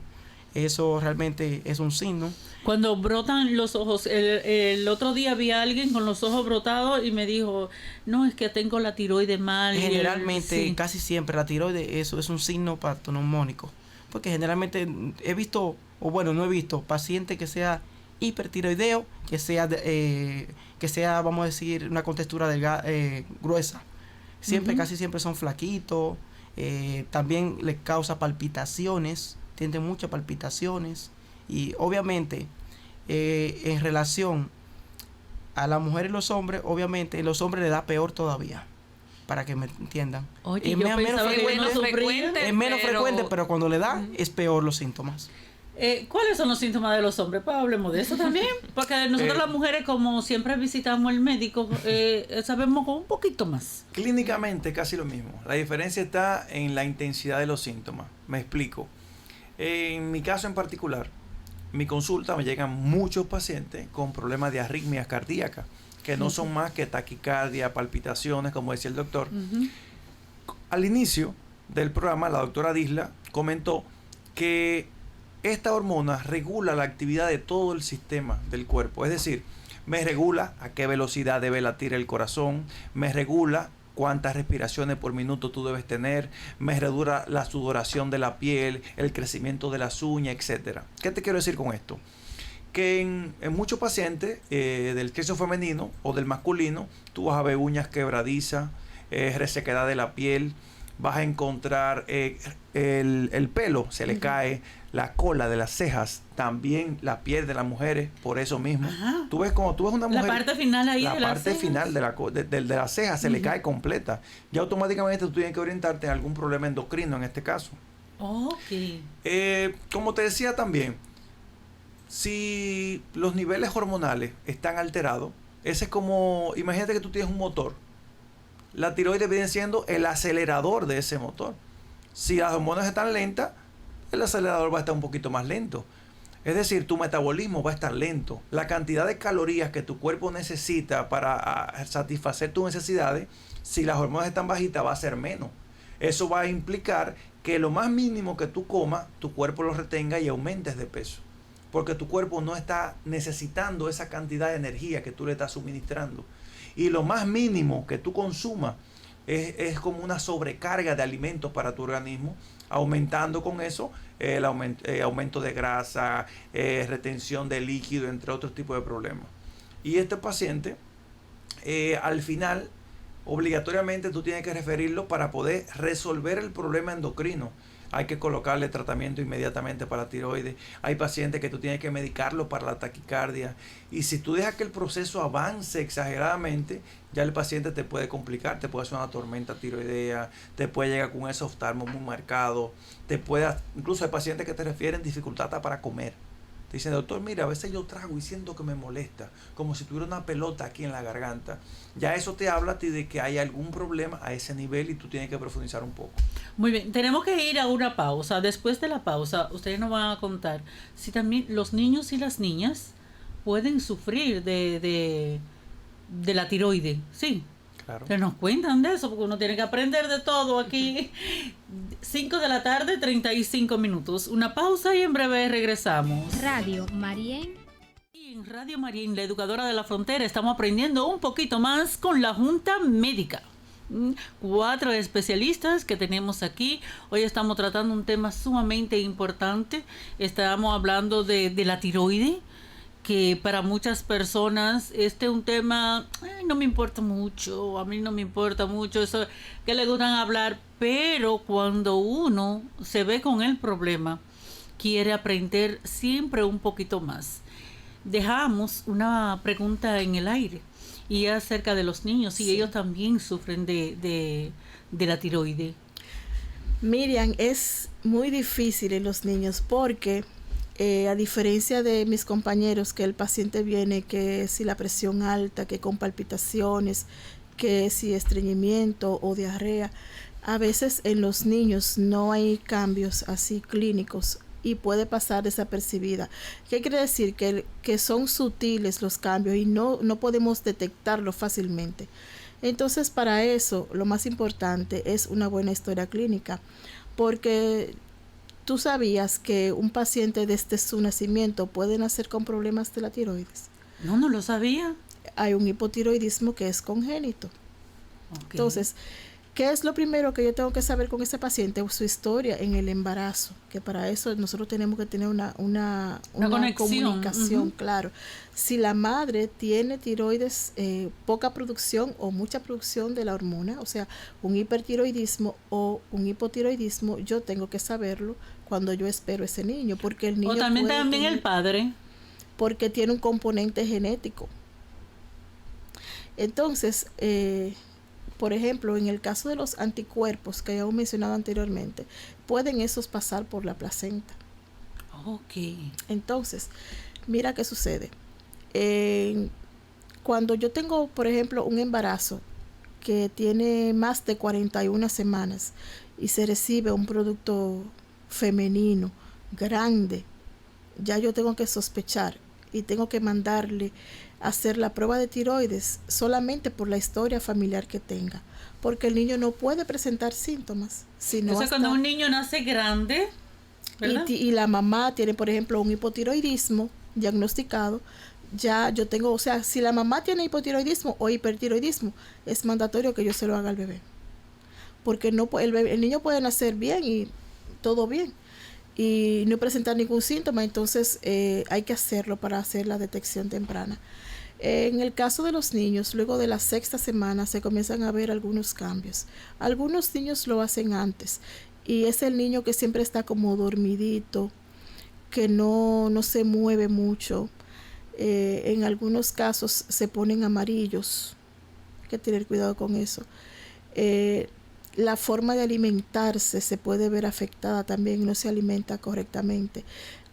Eso realmente es un signo.
Cuando brotan los ojos, el otro día vi a alguien con los ojos brotados y me dijo, no, es que tengo la tiroides mal.
Generalmente, casi siempre, la tiroides eso es un signo patognomónico. Porque generalmente he visto, o bueno, no he visto, paciente que sea hipertiroideo, que sea, vamos a decir, una contextura gruesa. Casi siempre son flaquitos. También les causa palpitaciones, tienen muchas palpitaciones, y obviamente en relación a la mujer y los hombres, obviamente los hombres les da peor todavía, para que me entiendan.
Oye,
es menos frecuente, pero cuando le da es peor los síntomas.
¿Cuáles son los síntomas de los hombres? Pues hablemos de eso también, porque nosotros las mujeres, como siempre visitamos el médico, sabemos un poquito más.
Clínicamente casi lo mismo. La diferencia está en la intensidad de los síntomas. Me explico. En mi caso en particular, mi consulta me llegan muchos pacientes con problemas de arritmias cardíacas, que no son más que taquicardia, palpitaciones, como decía el doctor. Al inicio del programa, la doctora Disla comentó que esta hormona regula la actividad de todo el sistema del cuerpo. Es decir, me regula a qué velocidad debe latir el corazón, me regula cuántas respiraciones por minuto tú debes tener, me regula la sudoración de la piel, el crecimiento de las uñas, etc. ¿Qué te quiero decir con esto? que en muchos pacientes del sexo femenino o del masculino, tú vas a ver uñas quebradizas, resequedad de la piel, vas a encontrar el pelo, se le cae, la cola de las cejas, también la piel de las mujeres, por eso mismo.
Ajá.
Tú ves como tú ves una mujer,
La parte final ahí
la
de las
parte
cejas.
final de la ceja se le cae completa. Ya automáticamente tú tienes que orientarte en algún problema endocrino en este caso.
Ok.
Como te decía también, si los niveles hormonales están alterados, ese es como, imagínate que tú tienes un motor. La tiroides viene siendo el acelerador de ese motor. Si las hormonas están lentas, el acelerador va a estar un poquito más lento. Es decir, tu metabolismo va a estar lento. La cantidad de calorías que tu cuerpo necesita para satisfacer tus necesidades, si las hormonas están bajitas, va a ser menos. Eso va a implicar que lo más mínimo que tú comas, tu cuerpo lo retenga y aumentes de peso. Porque tu cuerpo no está necesitando esa cantidad de energía que tú le estás suministrando. Y lo más mínimo que tú consumas es como una sobrecarga de alimentos para tu organismo, aumentando con eso el aumento de grasa, retención de líquido, entre otros tipos de problemas. Y este paciente, al final, obligatoriamente tú tienes que referirlo para poder resolver el problema endocrino. Hay que colocarle tratamiento inmediatamente para la tiroides. Hay pacientes que tú tienes que medicarlo para la taquicardia. Y si tú dejas que el proceso avance exageradamente, ya el paciente te puede complicar, te puede hacer una tormenta tiroidea, te puede llegar con ese oftalmo muy marcado, incluso hay pacientes que te refieren dificultad hasta para comer. Te dicen, doctor, mira, a veces yo trago y siento que me molesta, como si tuviera una pelota aquí en la garganta. Ya eso te habla a ti de que hay algún problema a ese nivel y tú tienes que profundizar un poco.
Muy bien, tenemos que ir a una pausa. Después de la pausa, ustedes nos van a contar si también los niños y las niñas pueden sufrir de la tiroides. Sí.
Claro.
Que nos cuentan de eso, porque uno tiene que aprender de todo aquí. 5 de la tarde, 35 minutos. Una pausa y en breve regresamos.
Radio Marién.
Y en Radio Marién, la educadora de la frontera, estamos aprendiendo un poquito más con la Junta Médica. 4 especialistas que tenemos aquí. Hoy estamos tratando un tema sumamente importante. Estamos hablando de la tiroides, que para muchas personas este es un tema, no me importa mucho, a mí no me importa mucho eso que le gustan hablar, pero cuando uno se ve con el problema, quiere aprender siempre un poquito más. Dejamos una pregunta en el aire y es acerca de los niños, si ellos también sufren de la tiroides.
Miriam, es muy difícil en los niños porque a diferencia de mis compañeros, que el paciente viene que si la presión alta, que con palpitaciones, que si estreñimiento o diarrea, a veces en los niños no hay cambios así clínicos y puede pasar desapercibida. ¿Qué quiere decir? Que son sutiles los cambios y no podemos detectarlo fácilmente. Entonces, para eso, lo más importante es una buena historia clínica, porque ¿tú sabías que un paciente desde su nacimiento puede nacer con problemas de la tiroides?
No lo sabía.
Hay un hipotiroidismo que es congénito.
Okay.
Entonces, ¿qué es lo primero que yo tengo que saber con ese paciente? Su historia en el embarazo, que para eso nosotros tenemos que tener una comunicación, claro. Si la madre tiene tiroides, poca producción o mucha producción de la hormona, o sea, un hipertiroidismo o un hipotiroidismo, yo tengo que saberlo cuando yo espero ese niño, porque el niño
o también el padre,
porque tiene un componente genético. Entonces, por ejemplo, en el caso de los anticuerpos que habíamos mencionado anteriormente, pueden esos pasar por la placenta.
Ok.
Entonces, mira qué sucede. Cuando yo tengo, por ejemplo, un embarazo que tiene más de 41 semanas y se recibe un producto femenino grande, ya yo tengo que sospechar y tengo que mandarle a hacer la prueba de tiroides solamente por la historia familiar que tenga, porque el niño no puede presentar síntomas. Sino
cuando un niño nace grande, ¿verdad?
Y la mamá tiene, por ejemplo, un hipotiroidismo diagnosticado, ya yo tengo, o sea, si la mamá tiene hipotiroidismo o hipertiroidismo, es mandatorio que yo se lo haga al bebé, porque el niño puede nacer bien y todo bien, y no presenta ningún síntoma, entonces hay que hacerlo para hacer la detección temprana. En el caso de los niños, luego de la 6ª semana se comienzan a ver algunos cambios. Algunos niños lo hacen antes y es el niño que siempre está como dormidito, que no se mueve mucho. En algunos casos se ponen amarillos, hay que tener cuidado con eso. La forma de alimentarse se puede ver afectada también, no se alimenta correctamente.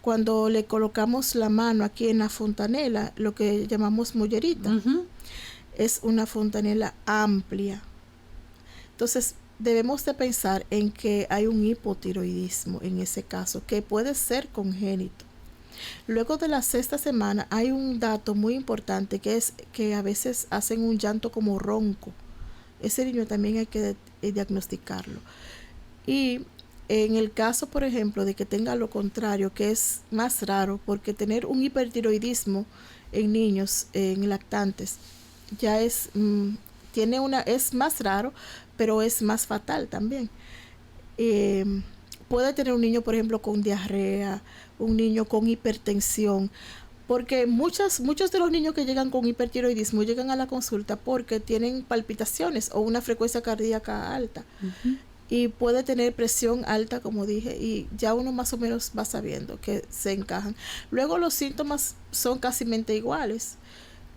Cuando le colocamos la mano aquí en la fontanela, lo que llamamos mollerita, es una fontanela amplia. Entonces, debemos de pensar en que hay un hipotiroidismo en ese caso, que puede ser congénito. Luego de la 6ª semana hay un dato muy importante, que es que a veces hacen un llanto como ronco. Ese niño también hay que diagnosticarlo. Y en el caso, por ejemplo, de que tenga lo contrario, que es más raro, porque tener un hipertiroidismo en niños, en lactantes, ya es más raro, pero es más fatal también. Puede tener un niño, por ejemplo, con diarrea, un niño con hipertensión, porque muchos de los niños que llegan con hipertiroidismo llegan a la consulta porque tienen palpitaciones o una frecuencia cardíaca alta. Y puede tener presión alta, como dije, y ya uno más o menos va sabiendo que se encajan. Luego los síntomas son casi iguales,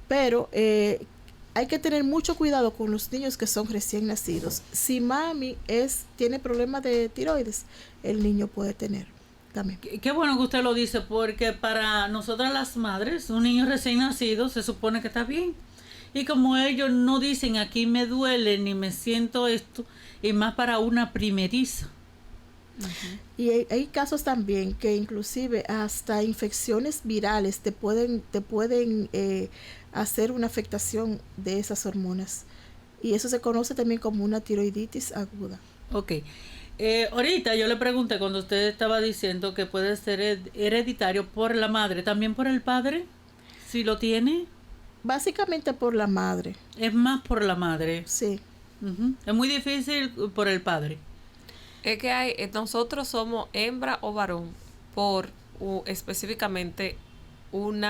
pero hay que tener mucho cuidado con los niños que son recién nacidos. Si mami tiene problemas de tiroides, el niño puede tener también.
Qué bueno que usted lo dice, porque para nosotras las madres, un niño recién nacido se supone que está bien. Y como ellos no dicen aquí me duele ni me siento esto, y más para una primeriza.
Y hay casos también que inclusive hasta infecciones virales te pueden hacer una afectación de esas hormonas. Y eso se conoce también como una tiroiditis aguda.
Ok. Ahorita yo le pregunté cuando usted estaba diciendo que puede ser hereditario por la madre, ¿también por el padre? ¿Si lo tiene?
Básicamente por la madre.
Es más por la madre.
Sí.
Es muy difícil por el padre.
Es que nosotros somos hembra o varón por específicamente un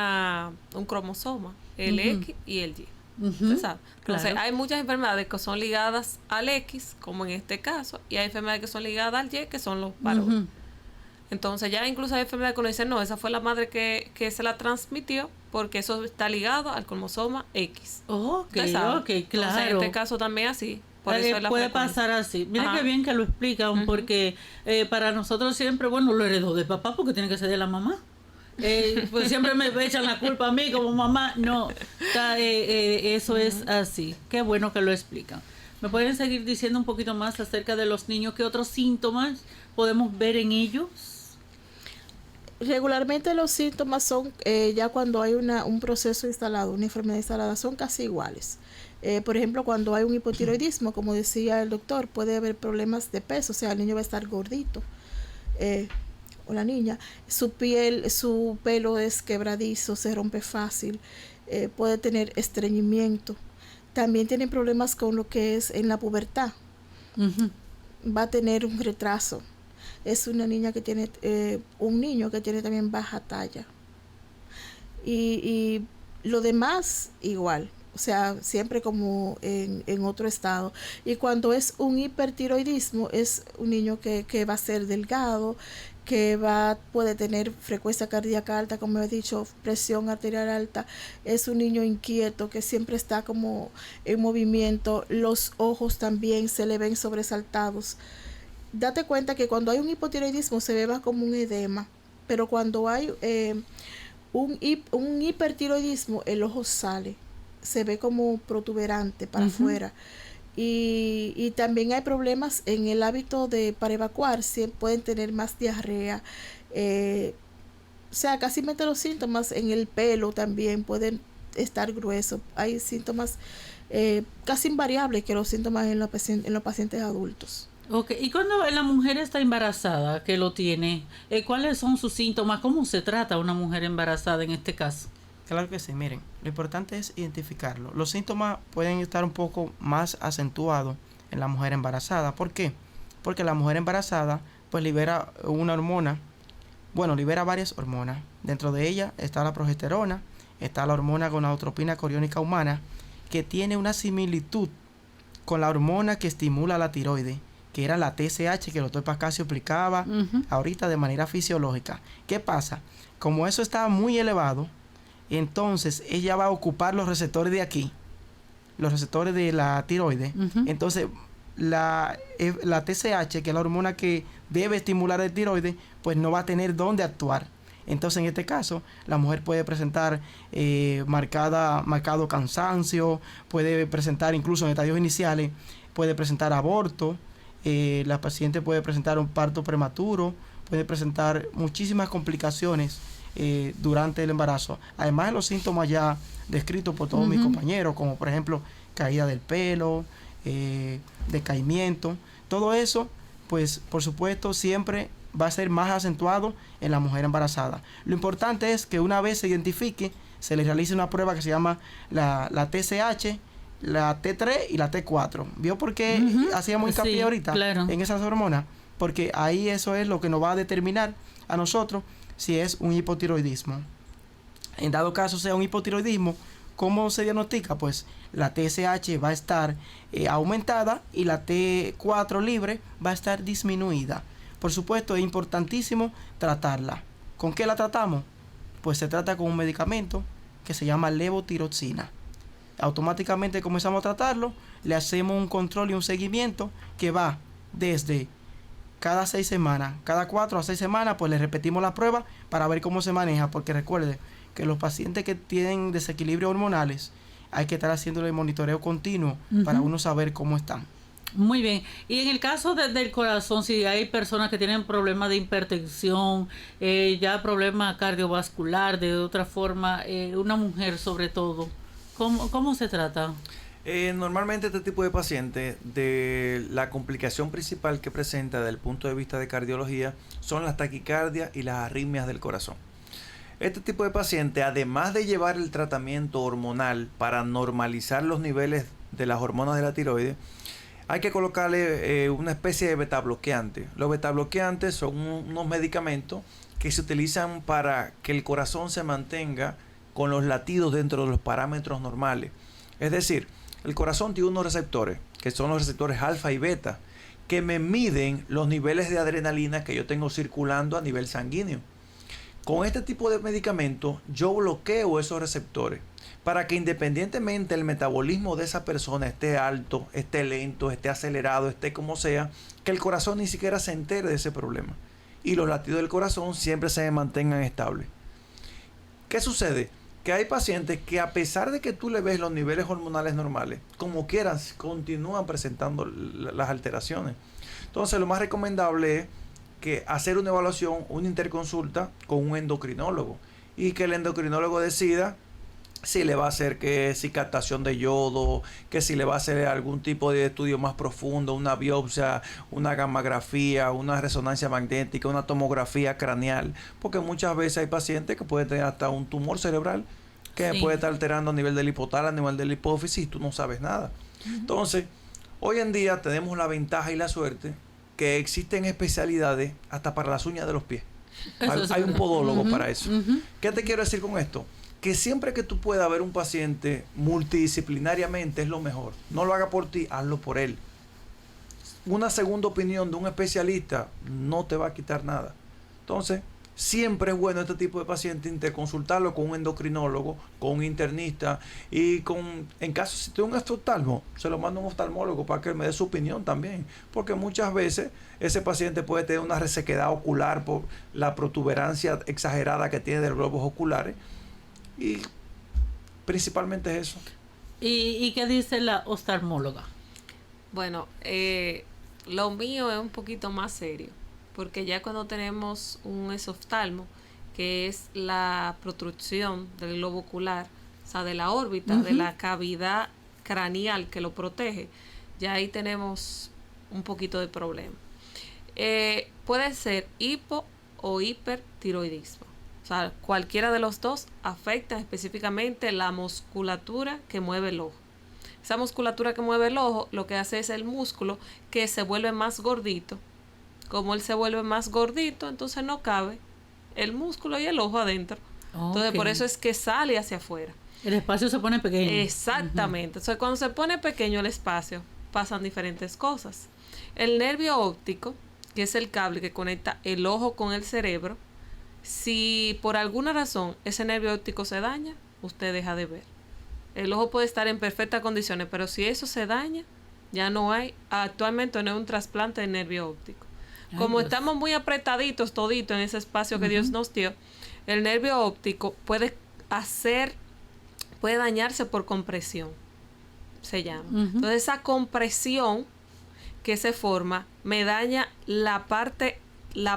cromosoma, el X y el Y. ¿Usted sabe? Entonces, hay muchas enfermedades que son ligadas al X, como en este caso, y hay enfermedades que son ligadas al Y, que son los varones. Entonces, ya incluso hay enfermedades que uno dice, no, esa fue la madre que se la transmitió, porque eso está ligado al cromosoma X.
Ok, claro.
Entonces, en este caso también así. Por eso es la
puede
frecuencia.
pasar así. Mira qué bien que lo explican, porque para nosotros siempre, bueno, lo heredó de papá porque tiene que ser de la mamá. Pues siempre me echan la culpa a mí como mamá. No, eso es así. Qué bueno que lo explican. ¿Me pueden seguir diciendo un poquito más acerca de los niños? ¿Qué otros síntomas podemos ver en ellos?
Regularmente los síntomas son, ya cuando hay un proceso instalado, una enfermedad instalada, son casi iguales. Por ejemplo, cuando hay un hipotiroidismo, como decía el doctor, puede haber problemas de peso, o sea, el niño va a estar gordito, o la niña. Su pelo es quebradizo, se rompe fácil, puede tener estreñimiento. También tienen problemas con lo que es en la pubertad. Va a tener un retraso. Es una niña que tiene, un niño que tiene también baja talla. Y lo demás igual, o sea, siempre como en otro estado. Y cuando es un hipertiroidismo, es un niño que va a ser delgado, que puede tener frecuencia cardíaca alta, como he dicho, presión arterial alta. Es un niño inquieto que siempre está como en movimiento. Los ojos también se le ven sobresaltados. Date cuenta que cuando hay un hipotiroidismo se ve más como un edema, pero cuando hay un hipertiroidismo, el ojo se ve como protuberante para afuera. Y también hay problemas en el hábito para evacuar, pueden tener más diarrea, o sea, casi los síntomas en el pelo también pueden estar gruesos. Hay síntomas casi invariables que los síntomas en los pacientes adultos.
Ok, y cuando la mujer está embarazada, que lo tiene, ¿cuáles son sus síntomas? ¿Cómo se trata a una mujer embarazada en este caso?
Claro que sí, miren, lo importante es identificarlo. Los síntomas pueden estar un poco más acentuados en la mujer embarazada. ¿Por qué? Porque la mujer embarazada pues libera una hormona Bueno, libera varias hormonas. Dentro de ella está la progesterona, está la hormona gonadotropina coriónica humana, que tiene una similitud con la hormona que estimula la tiroides, que era la TSH que el doctor Pascasio explicaba ahorita de manera fisiológica. ¿Qué pasa? Como eso está muy elevado, entonces ella va a ocupar los receptores de aquí, los receptores de la tiroides. Entonces la TSH, que es la hormona que debe estimular el tiroides, pues no va a tener dónde actuar. Entonces en este caso la mujer puede presentar marcado cansancio, puede presentar incluso en estadios iniciales, puede presentar aborto, la paciente puede presentar un parto prematuro, puede presentar muchísimas complicacaciones durante el embarazo. Además de los síntomas ya descritos por todos mis compañeros, como por ejemplo caída del pelo, decaimiento, todo eso, pues por supuesto siempre va a ser más acentuado en la mujer embarazada. Lo importante es que una vez se identifique, se le realice una prueba que se llama la TSH, la T3 y la T4. ¿Vio por qué hacíamos hincapié ahorita en esas hormonas? Porque ahí eso es lo que nos va a determinar a nosotros si es un hipotiroidismo. En dado caso sea un hipotiroidismo, ¿cómo se diagnostica? Pues la TSH va a estar aumentada y la T4 libre va a estar disminuida. Por supuesto, es importantísimo tratarla. ¿Con qué la tratamos? Pues se trata con un medicamento que se llama levotiroxina. Automáticamente comenzamos a tratarlo, le hacemos un control y un seguimiento que va desde cada 6 semanas, cada 4 a 6 semanas, pues le repetimos la prueba para ver cómo se maneja, porque recuerde que los pacientes que tienen desequilibrios hormonales hay que estar haciéndole el monitoreo continuo para uno saber cómo están.
Muy bien. Y en el caso del corazón, si hay personas que tienen problemas de hipertensión, ya problema cardiovascular, de otra forma, una mujer sobre todo, ¿cómo se trata?
Normalmente este tipo de paciente, de la complicación principal que presenta desde el punto de vista de cardiología son las taquicardias y las arritmias del corazón. Este tipo de paciente, además de llevar el tratamiento hormonal para normalizar los niveles de las hormonas de la tiroides, hay que colocarle una especie de betabloqueante. Los betabloqueantes son unos medicamentos que se utilizan para que el corazón se mantenga con los latidos dentro de los parámetros normales. Es decir, el corazón tiene unos receptores, que son los receptores alfa y beta, que me miden los niveles de adrenalina que yo tengo circulando a nivel sanguíneo. Con este tipo de medicamentos yo bloqueo esos receptores para que independientemente el metabolismo de esa persona esté alto, esté lento, esté acelerado, esté como sea, que el corazón ni siquiera se entere de ese problema y los latidos del corazón siempre se mantengan estables. ¿Qué sucede? Que hay pacientes que a pesar de que tú le ves los niveles hormonales normales, como quieras, continúan presentando las alteraciones. Entonces lo más recomendable es que hacer una evaluación, una interconsulta con un endocrinólogo y que el endocrinólogo decida si le va a hacer si captación de yodo, que si le va a hacer algún tipo de estudio más profundo, una biopsia, una gammagrafía, una resonancia magnética, una tomografía craneal, porque muchas veces hay pacientes que pueden tener hasta un tumor cerebral que puede estar alterando a nivel del hipotálamo, a nivel de la hipófisis y tú no sabes nada. Entonces, hoy en día tenemos la ventaja y la suerte que existen especialidades hasta para las uñas de los pies. Hay un podólogo para eso. ¿Qué te quiero decir con esto? Que siempre que tú puedas ver un paciente multidisciplinariamente es lo mejor. No lo haga por ti, hazlo por él. Una segunda opinión de un especialista no te va a quitar nada. Entonces, siempre es bueno este tipo de paciente interconsultarlo con un endocrinólogo, con un internista y en caso si tiene un oftalmo, se lo manda a un oftalmólogo para que él me dé su opinión también. Porque muchas veces ese paciente puede tener una resequedad ocular por la protuberancia exagerada que tiene de los globos oculares. Y principalmente es eso.
¿Y qué dice la oftalmóloga?
Bueno, lo mío es un poquito más serio, porque ya cuando tenemos un esoftalmo, que es la protrusión del globo ocular, o sea, de la órbita, de la cavidad craneal que lo protege, ya ahí tenemos un poquito de problema. Puede ser hipo o hipertiroidismo. O sea, cualquiera de los dos afecta específicamente la musculatura que mueve el ojo. Esa musculatura que mueve el ojo lo que hace es el músculo que se vuelve más gordito. Como él se vuelve más gordito, entonces no cabe el músculo y el ojo adentro. Entonces, por eso es que sale hacia afuera.
El espacio se pone pequeño.
Exactamente. Entonces, cuando se pone pequeño el espacio, pasan diferentes cosas. El nervio óptico, que es el cable que conecta el ojo con el cerebro, si por alguna razón ese nervio óptico se daña, usted deja de ver. El ojo puede estar en perfectas condiciones, pero si eso se daña, ya no hay, actualmente no hay un trasplante de nervio óptico. Como
Dios.
estamos muy apretaditos toditos en ese espacio que Dios nos dio, el nervio óptico puede dañarse por compresión, se llama. Entonces esa compresión que se forma me daña la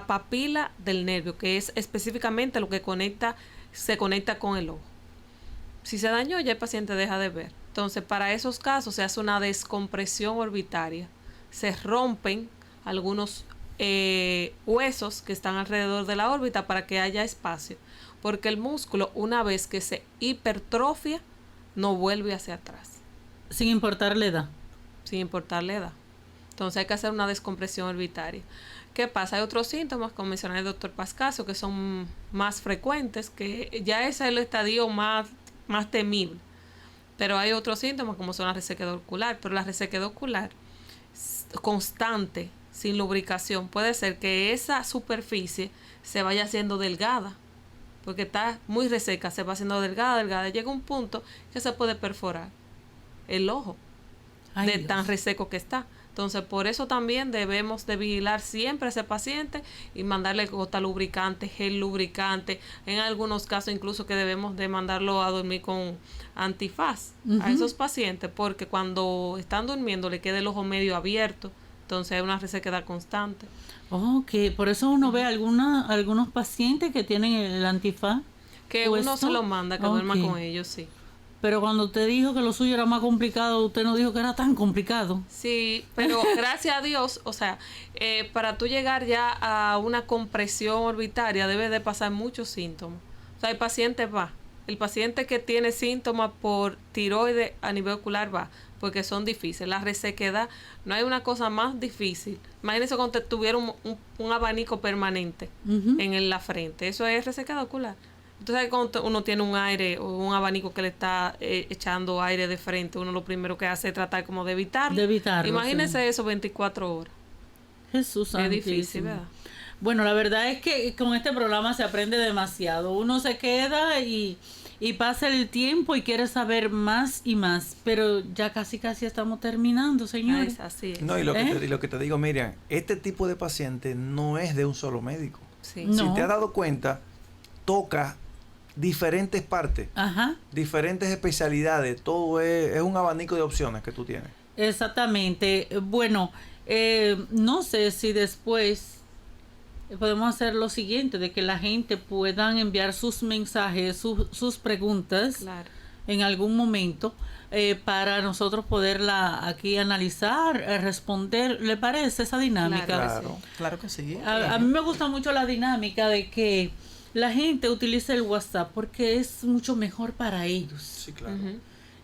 papila del nervio, que es específicamente lo que se conecta con el ojo. Si se dañó, ya el paciente deja de ver. Entonces, para esos casos se hace una descompresión orbitaria. Se rompen algunos huesos que están alrededor de la órbita para que haya espacio. Porque el músculo, una vez que se hipertrofia, no vuelve hacia atrás.
Sin importar la edad.
Sin importar la edad. Entonces hay que hacer una descompresión orbitaria. ¿Qué pasa? Hay otros síntomas, como mencionó el doctor Pascasio, que son más frecuentes, que ya ese es el estadio más temible. Pero hay otros síntomas, como son la resequedad ocular. Pero la resequedad ocular constante, sin lubricación, puede ser que esa superficie se vaya haciendo delgada. Porque está muy reseca, se va haciendo delgada. Llega un punto que se puede perforar el ojo.
Ay,
de
Dios.
tan reseco que está. Entonces, por eso también debemos de vigilar siempre a ese paciente y mandarle gota lubricante, gel lubricante. En algunos casos incluso que debemos de mandarlo a dormir con antifaz a esos pacientes, porque cuando están durmiendo le queda el ojo medio abierto. Entonces hay una resequedad constante.
Ok, por eso uno ve algunos pacientes que tienen el antifaz.
Que
puesto.
uno se lo manda, que duerma
Ok.
con ellos, sí.
Pero cuando usted dijo que lo suyo era más complicado, usted no dijo que era tan complicado.
Sí, pero gracias a Dios, o sea, para tú llegar ya a una compresión orbitaria debe de pasar muchos síntomas. O sea, el paciente que tiene síntomas por tiroides a nivel ocular va, porque son difíciles. La resequedad, no hay una cosa más difícil. Imagínense cuando tuviera un abanico permanente en la frente. Eso es resequedad ocular. Entonces, cuando uno tiene un aire o un abanico que le está echando aire de frente, uno lo primero que hace es tratar como de evitarlo. Imagínese
sí.
eso 24 horas.
Jesús
Es
santísimo.
difícil, ¿verdad?
Bueno, la verdad es que con este programa se aprende demasiado. Uno se queda y pasa el tiempo y quiere saber más y más. Pero ya casi estamos terminando, señores.
Así es.
No, y lo que te digo, Miriam, este tipo de paciente no es de un solo médico.
Sí.
No.
Si te has dado cuenta, toca diferentes partes, diferentes especialidades, todo es un abanico de opciones que tú tienes.
Exactamente. Bueno, no sé si después podemos hacer lo siguiente, de que la gente puedan enviar sus mensajes, sus preguntas,
Claro.
en algún momento, para nosotros poderla aquí analizar, responder. ¿Le parece esa dinámica?
Claro que sí.
A mí me gusta mucho la dinámica de que la gente utilice el WhatsApp porque es mucho mejor para ellos.
Sí, claro.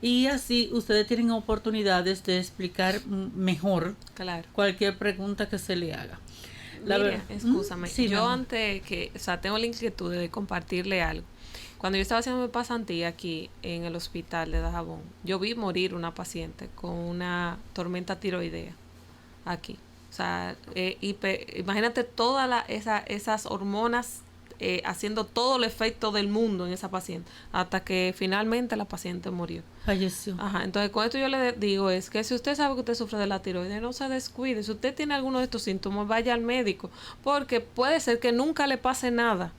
Y así ustedes tienen oportunidades de explicar mejor
Claro.
cualquier pregunta que se le haga.
Mira, excúsame.
Sí,
yo
mamá.
antes que, o sea, tengo la inquietud de compartirle algo. Cuando yo estaba haciendo mi pasantía aquí en el hospital de Dajabón, yo vi morir una paciente con una tormenta tiroidea aquí. O sea, imagínate todas esas hormonas haciendo todo el efecto del mundo en esa paciente, hasta que finalmente la paciente murió.
Falleció.
Ajá, entonces con esto yo le digo es que si usted sabe que usted sufre de la tiroides, no se descuide. Si usted tiene alguno de estos síntomas, vaya al médico, porque puede ser que nunca le pase nada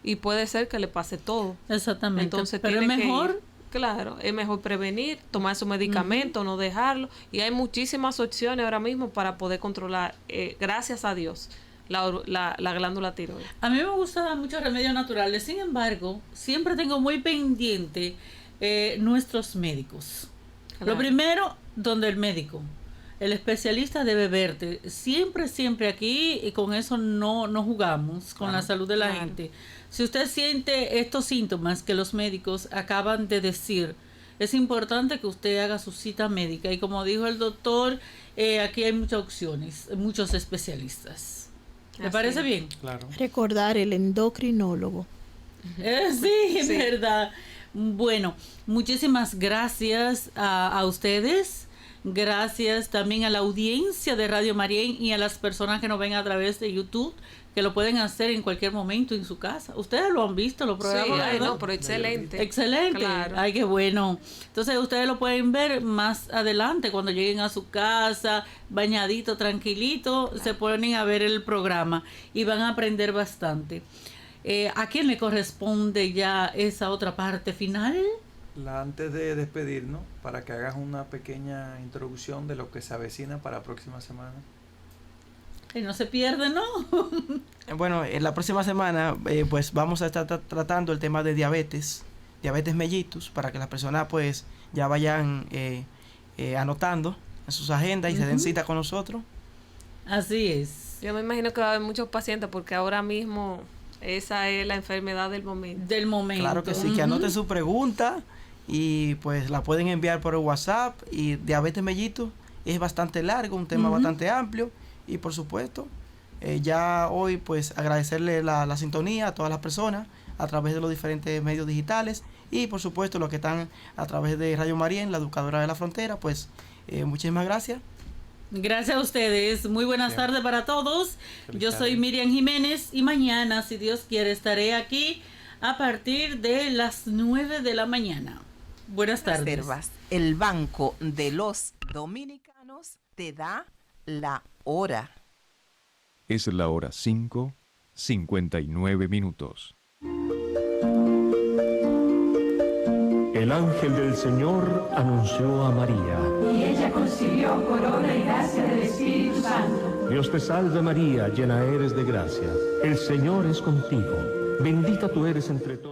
y puede ser que le pase todo.
Exactamente.
Entonces
pero es
tiene que
mejor.
ir. Claro, es mejor prevenir, tomar su medicamento, no dejarlo. Y hay muchísimas opciones ahora mismo para poder controlar, gracias a Dios, la glándula tiroides.
A mí me gustan muchos remedios naturales, sin embargo, siempre tengo muy pendiente nuestros médicos.
Claro.
Lo primero, donde el médico, el especialista debe verte. Siempre aquí, y con eso no jugamos, con la salud de la
Claro.
gente. Si usted siente estos síntomas que los médicos acaban de decir, es importante que usted haga su cita médica. Y como dijo el doctor, aquí hay muchas opciones, muchos especialistas. ¿Le parece
es.
bien?
Claro.
Recordar el endocrinólogo.
Sí, es
Sí.
verdad. Bueno, muchísimas gracias a ustedes. Gracias también a la audiencia de Radio María y a las personas que nos ven a través de YouTube, que lo pueden hacer en cualquier momento en su casa. Ustedes lo han visto, los
Sí,
programas,
ay,
¿verdad?
no, pero excelente.
Excelente.
Claro.
Ay, qué bueno. Entonces ustedes lo pueden ver más adelante cuando lleguen a su casa, bañadito, tranquilito, se ponen a ver el programa y van a aprender bastante. ¿A quién le corresponde ya esa otra parte final?
Antes de despedirnos, para que hagas una pequeña introducción de lo que se avecina para la próxima semana.
Que no se pierde, ¿no?
Bueno, en la próxima semana pues vamos a estar tratando el tema de diabetes mellitus, para que las personas pues ya vayan anotando en sus agendas y se den cita con nosotros.
Así es.
Yo me imagino que va a haber muchos pacientes porque ahora mismo esa es la enfermedad del momento.
Del momento.
Claro que sí, que anoten su pregunta y pues la pueden enviar por el WhatsApp. Y diabetes mellitus es bastante largo, un tema bastante amplio. Y por supuesto, ya hoy pues agradecerle la sintonía a todas las personas a través de los diferentes medios digitales y por supuesto los que están a través de Radio María, la Educadora de la Frontera, pues muchísimas gracias.
Gracias a ustedes. Muy buenas tardes para todos. Yo soy Miriam Jiménez y mañana, si Dios quiere, estaré aquí a partir de las 9 de la mañana. Buenas tardes.
Reservas. El Banco de los Dominicanos te da la hora.
Es la hora 5:59.
El ángel del Señor anunció a María.
Y ella concibió corona y gracia del Espíritu Santo.
Dios te salve María, llena eres de gracia. El Señor es contigo. Bendita tú eres entre todos.